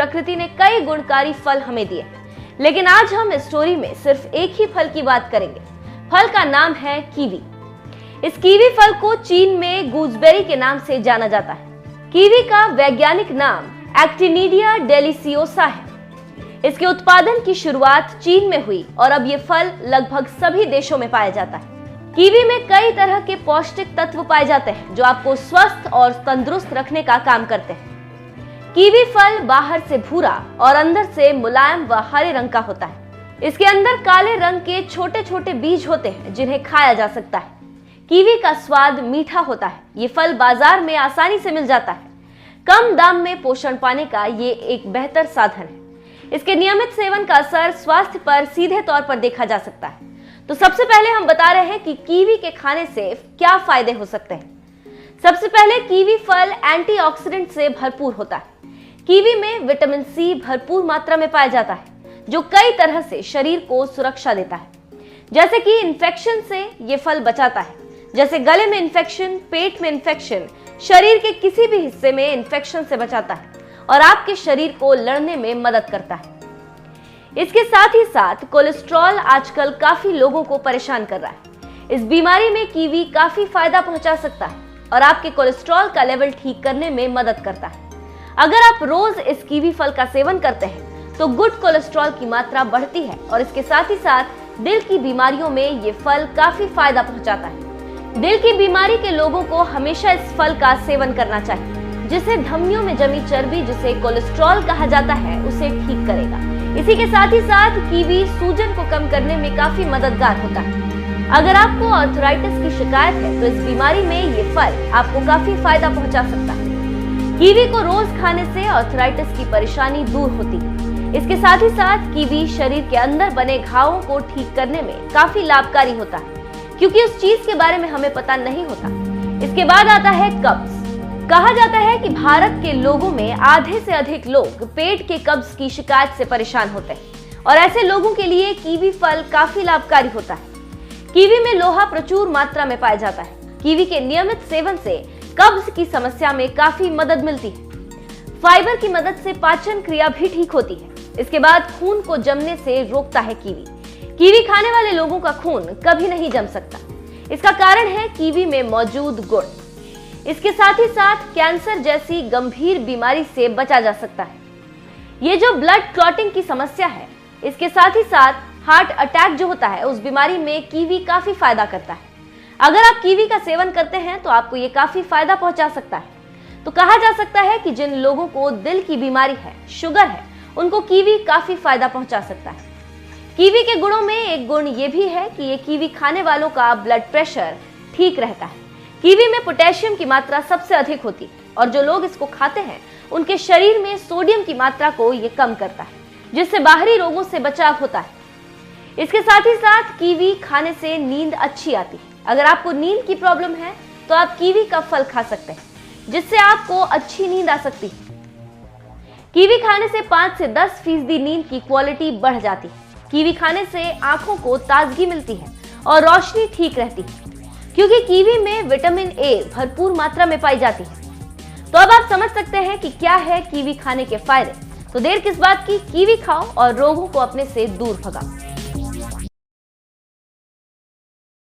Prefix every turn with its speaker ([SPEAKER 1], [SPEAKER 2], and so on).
[SPEAKER 1] प्रकृति ने कई गुणकारी फल हमें दिए, लेकिन आज हम इस स्टोरी में सिर्फ एक ही फल की बात करेंगे। फल का नाम है कीवी। इस कीवी फल को चीन में गूसबेरी के नाम से जाना जाता है। कीवी का वैज्ञानिक नाम एक्टिनिडिया डेलिसियोसा है। इसके उत्पादन की शुरुआत चीन में हुई और अब ये फल लगभग सभी देशों में पाया जाता है। कीवी में कई तरह के पौष्टिक तत्व पाए जाते हैं जो आपको स्वस्थ और तंदुरुस्त रखने का काम करते हैं। कीवी फल बाहर से भूरा और अंदर से मुलायम व हरे रंग का होता है। इसके अंदर काले रंग के छोटे छोटे बीज होते हैं जिन्हें खाया जा सकता है। कीवी का स्वाद मीठा होता है। ये फल बाजार में आसानी से मिल जाता है। कम दाम में पोषण पाने का ये एक बेहतर साधन है। इसके नियमित सेवन का असर स्वास्थ्य पर सीधे तौर पर देखा जा सकता है। तो सबसे पहले हम बता रहे हैं कि कीवी के खाने से क्या फायदे हो सकते हैं। सबसे पहले कीवी फल एंटीऑक्सीडेंट से भरपूर होता है। कीवी में विटामिन सी भरपूर मात्रा में पाया जाता है जो कई तरह से शरीर को सुरक्षा देता है। जैसे कि इन्फेक्शन से ये फल बचाता है, जैसे गले में इन्फेक्शन, पेट में इन्फेक्शन, शरीर के किसी भी हिस्से में इन्फेक्शन से बचाता है और आपके शरीर को लड़ने में मदद करता है। इसके साथ ही साथ कोलेस्ट्रॉल आजकल काफी लोगों को परेशान कर रहा है। इस बीमारी में कीवी काफी फायदा पहुंचा सकता है और आपके कोलेस्ट्रॉल का लेवल ठीक करने में मदद करता है। अगर आप रोज इस कीवी फल का सेवन करते हैं तो गुड कोलेस्ट्रॉल की मात्रा बढ़ती है और इसके साथ ही साथ दिल की बीमारियों में ये फल काफी फायदा पहुंचाता है। दिल की बीमारी के लोगों को हमेशा इस फल का सेवन करना चाहिए, जिससे धमनियों में जमी चर्बी, जिसे कोलेस्ट्रॉल कहा जाता है, उसे ठीक करेगा। इसी के साथ ही साथ कीवी सूजन को कम करने में काफी मददगार होता है। अगर आपको आर्थराइटिस की शिकायत है तो इस बीमारी में ये फल आपको काफी फायदा पहुंचा सकता है। कीवी को रोज खाने से आर्थराइटिस की परेशानी दूर होती है। इसके साथ ही साथ कीवी शरीर के अंदर बने घावों को ठीक करने में काफी लाभकारी होता है, क्योंकि उस चीज के बारे में हमें पता नहीं होता। इसके बाद आता है कब्ज। कहा जाता है कि भारत के लोगों में आधे से अधिक लोग पेट के कब्ज की शिकायत से परेशान होते हैं और ऐसे लोगों के लिए कीवी फल काफी लाभकारी होता है। कीवी में लोहा प्रचुर मात्रा में पाया जाता है। कीवी के नियमित सेवन से कब्ज की समस्या में काफी मदद मिलती है। फाइबर की मदद से पाचन क्रिया भी ठीक होती है। इसके बाद खून को जमने से रोकता है कीवी। कीवी खाने वाले लोगों का खून कभी नहीं जम सकता। इसका कारण है कीवी में मौजूद गुण। इसके साथ ही साथ कैंसर जैसी गंभीर बीमारी से बचा जा सकता है। ये जो ब्लड क्लॉटिंग की समस्या है, इसके साथ ही साथ हार्ट अटैक जो होता है, उस बीमारी में कीवी काफी फायदा करता है। अगर आप कीवी का सेवन करते हैं तो आपको ये काफी फायदा पहुंचा सकता है। तो कहा जा सकता है कि जिन लोगों को दिल की बीमारी है, शुगर है, उनको कीवी काफी फायदा पहुंचा सकता है। कीवी के गुणों में एक गुण ये भी है कि ये कीवी खाने वालों का ब्लड प्रेशर ठीक रहता है। कीवी में पोटेशियम की मात्रा सबसे अधिक होती है और जो लोग इसको खाते हैं उनके शरीर में सोडियम की मात्रा को ये कम करता है, जिससे बाहरी रोगों से बचाव होता है। इसके साथ ही साथ कीवी खाने से नींद अच्छी आती है। अगर आपको नींद की प्रॉब्लम है तो आप कीवी का फल खा सकते हैं, जिससे आपको अच्छी नींद आ सकती है। कीवी खाने से 5 से 10% नींद की क्वालिटी बढ़ जाती है। कीवी खाने से आंखों को ताजगी मिलती है और रोशनी ठीक रहती है, क्योंकि कीवी में विटामिन ए भरपूर मात्रा में पाई जाती है। तो अब आप समझ सकते हैं कि क्या है कीवी खाने के फायदे। तो देर किस बात की, कीवी खाओ और रोगों को अपने से दूर भगाओ।